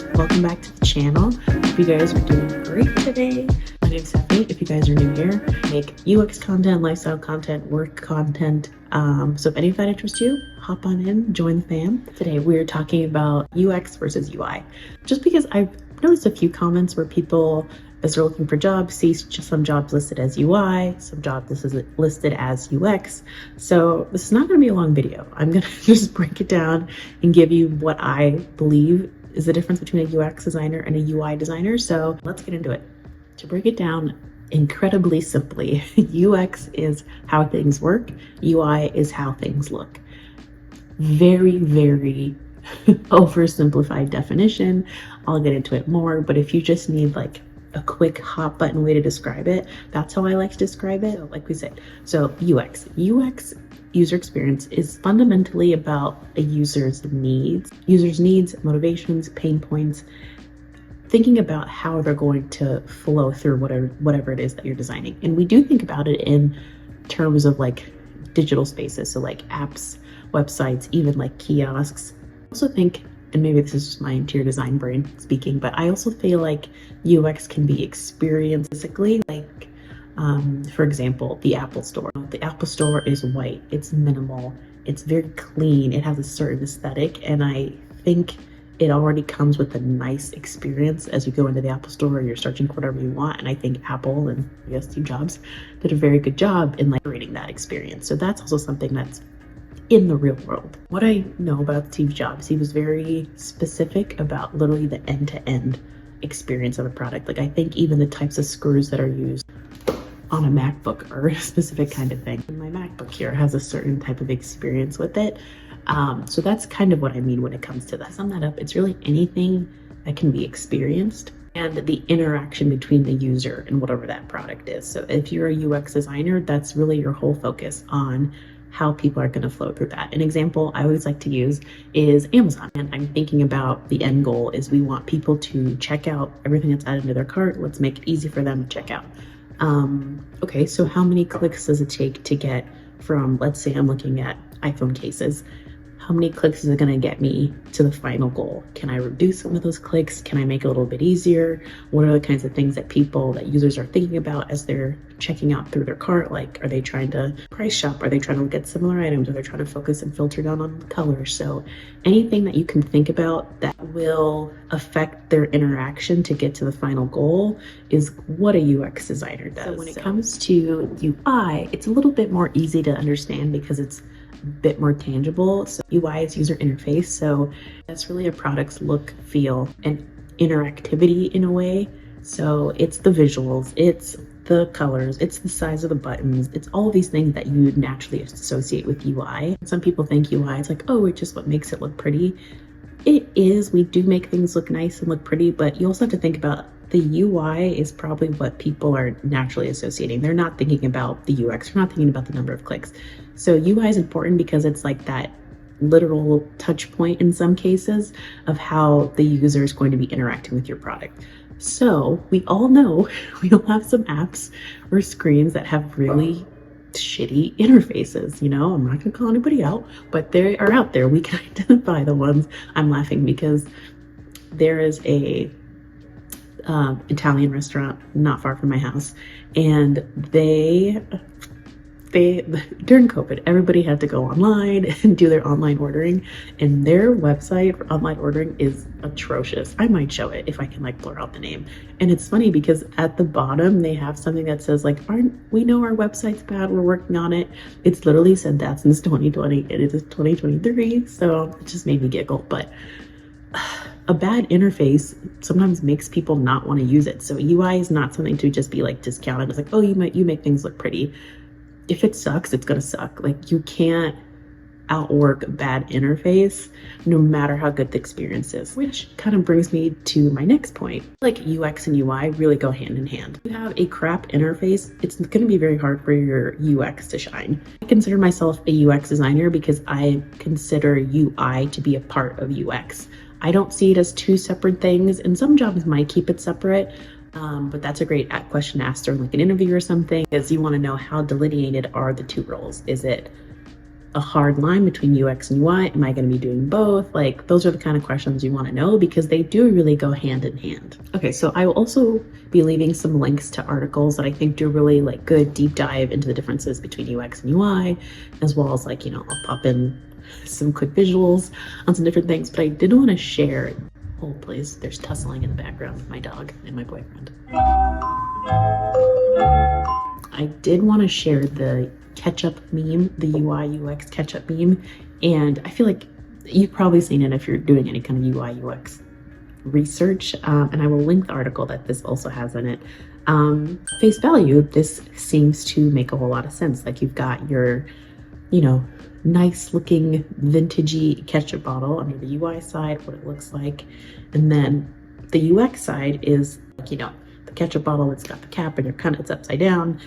guys, welcome back to the channel. Hope you guys are doing great today. My name is Stephanie. If you guys are new here, I make UX content, lifestyle content, work content. So if any of that interests you, hop on in, join the fam. Today we're talking about UX versus UI. Just because I've noticed a few comments where people, as they're looking for jobs, see some jobs listed as UI, some jobs listed as UX. So this is not going to be a long video. I'm going to just break it down and give you what I believe is the difference between a UX designer and a UI designer. So let's get into it. To break it down incredibly simply, UX is how things work, UI is how things look. Very, very oversimplified definition. I'll get into it more, but if you just need like a quick hot button way to describe it, that's how I like to describe it. Like we said, so UX, user experience, is fundamentally about a user's needs, motivations, pain points, thinking about how they're going to flow through whatever it is that you're designing. And we do think about it in terms of like digital spaces, so like apps, websites, even like kiosks. I also think, and maybe this is just my interior design brain speaking, but I also feel like UX can be experienced physically. Like, for example, the Apple Store. The Apple Store is white, it's minimal, it's very clean, it has a certain aesthetic, and I think it already comes with a nice experience as you go into the Apple Store or you're searching for whatever you want. And I think Apple and I guess Steve Jobs did a very good job in like creating that experience. So that's also something that's in the real world. What I know about Steve Jobs, he was very specific about literally the end-to-end experience of a product. Like I think even the types of screws that are used on a MacBook are a specific kind of thing. My MacBook here has a certain type of experience with it. So that's kind of what I mean when it comes to that. To sum that up, it's really anything that can be experienced and the interaction between the user and whatever that product is. So if you're a UX designer, that's really your whole focus on how people are going to flow through that. An example I always like to use is Amazon. And I'm thinking about the end goal is we want people to check out everything that's added to their cart. Let's make it easy for them to check out. Okay, so how many clicks does it take to get from, let's say I'm looking at iPhone cases, how many clicks is it going to get me to the final goal? Can I reduce some of those clicks? Can I make it a little bit easier? What are the kinds of things that users are thinking about as they're checking out through their cart? Like, are they trying to price shop? Are they trying to look at similar items? Are they trying to focus and filter down on the colors? So anything that you can think about that will affect their interaction to get to the final goal is what a UX designer does. So when it comes to UI, it's a little bit more easy to understand because it's bit more tangible. So UI is user interface, so that's really a product's look, feel, and interactivity in a way. So it's the visuals, it's the colors, it's the size of the buttons, it's all of these things that you would naturally associate with UI. Some people think UI is like, oh, it's just what makes it look pretty. It is. We do make things look nice and look pretty, but you also have to think about the UI is probably what people are naturally associating. They're not thinking about the UX, they're not thinking about the number of clicks. So UI is important because it's like that literal touch point in some cases of how the user is going to be interacting with your product. So we all know we all have some apps or screens that have really shitty interfaces. You know, I'm not gonna call anybody out, but they are out there. We can identify the ones. I'm laughing because there is a Italian restaurant not far from my house, and they during COVID, everybody had to go online and do their online ordering, and their website for online ordering is atrocious. I might show it if I can like blur out the name. And it's funny because at the bottom they have something that says like, we know our website's bad, we're working on it. It's literally said that since 2020 and it is 2023, so it just made me giggle. But a bad interface sometimes makes people not want to use it. So UI is not something to just be like discounted. It's like, oh, you make things look pretty. If it sucks, it's gonna suck. Like you can't outwork a bad interface no matter how good the experience is. Which kind of brings me to my next point. Like UX and UI really go hand in hand. If you have a crap interface, it's gonna be very hard for your UX to shine. I consider myself a UX designer because I consider UI to be a part of UX. I don't see it as two separate things, and some jobs might keep it separate, but that's a great question to ask during like an interview or something, because you want to know how delineated are the two roles. Is it a hard line between UX and UI? Am I going to be doing both? Like, those are the kind of questions you want to know because they do really go hand in hand. Okay, so I will also be leaving some links to articles that I think do really like good deep dive into the differences between UX and UI, as well as like, I'll pop in some quick visuals on some different things, but I did want to share. Oh, please, there's tussling in the background with my dog and my boyfriend. I did want to share the ketchup meme, the UI UX ketchup meme, and I feel like you've probably seen it if you're doing any kind of UI UX research, and I will link the article that this also has in it. Face value, this seems to make a whole lot of sense. Like, you've got your, nice looking vintagey ketchup bottle under the UI side, what it looks like, and then the UX side is like, the ketchup bottle, it's got the cap and it's upside down.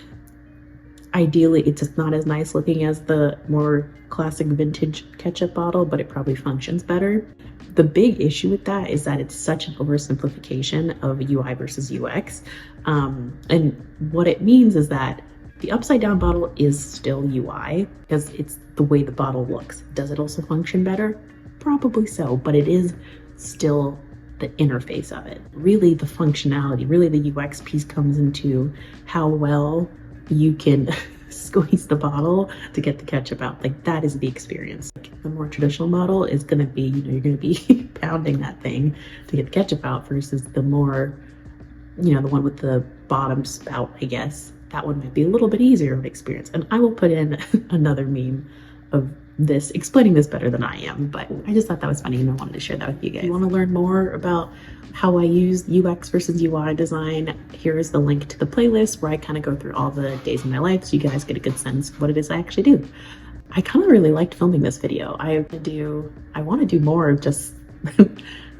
Ideally, it's just not as nice looking as the more classic vintage ketchup bottle, but it probably functions better. The big issue with that is that it's such an oversimplification of UI versus UX. And what it means is that the upside down bottle is still UI because it's the way the bottle looks. Does it also function better? Probably so, but it is still the interface of it. Really, the functionality, really the UX piece comes into how well you can squeeze the bottle to get the ketchup out. Like, that is the experience. Like, the more traditional model is going to be, you're going to be pounding that thing to get the ketchup out versus the more, the one with the bottom spout, I guess. That one might be a little bit easier of an experience. And I will put in another meme of this explaining this better than I am, but I just thought that was funny and I wanted to share that with you guys. If you want to learn more about how I use UX versus UI design, here is the link to the playlist where I kind of go through all the days in my life so you guys get a good sense of what it is I actually do. I kind of really liked filming this video. I want to do more of just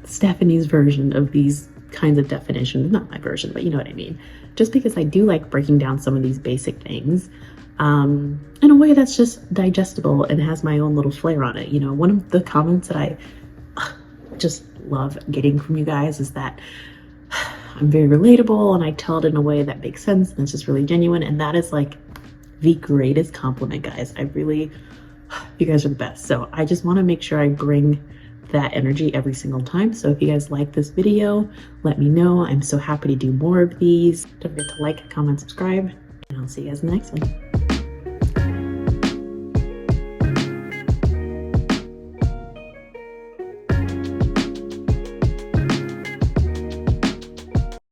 Stephanie's version of these kinds of definitions. Not my version, but you know what I mean. Just because I do like breaking down some of these basic things in a way that's just digestible and has my own little flair on it. One of the comments that I just love getting from you guys is that I'm very relatable and I tell it in a way that makes sense and it's just really genuine. And that is like the greatest compliment, guys. You guys are the best. So I just want to make sure I bring that energy every single time. So if you guys like this video, let me know. I'm so happy to do more of these. Don't forget to like, comment, subscribe, and I'll see you guys in the next one.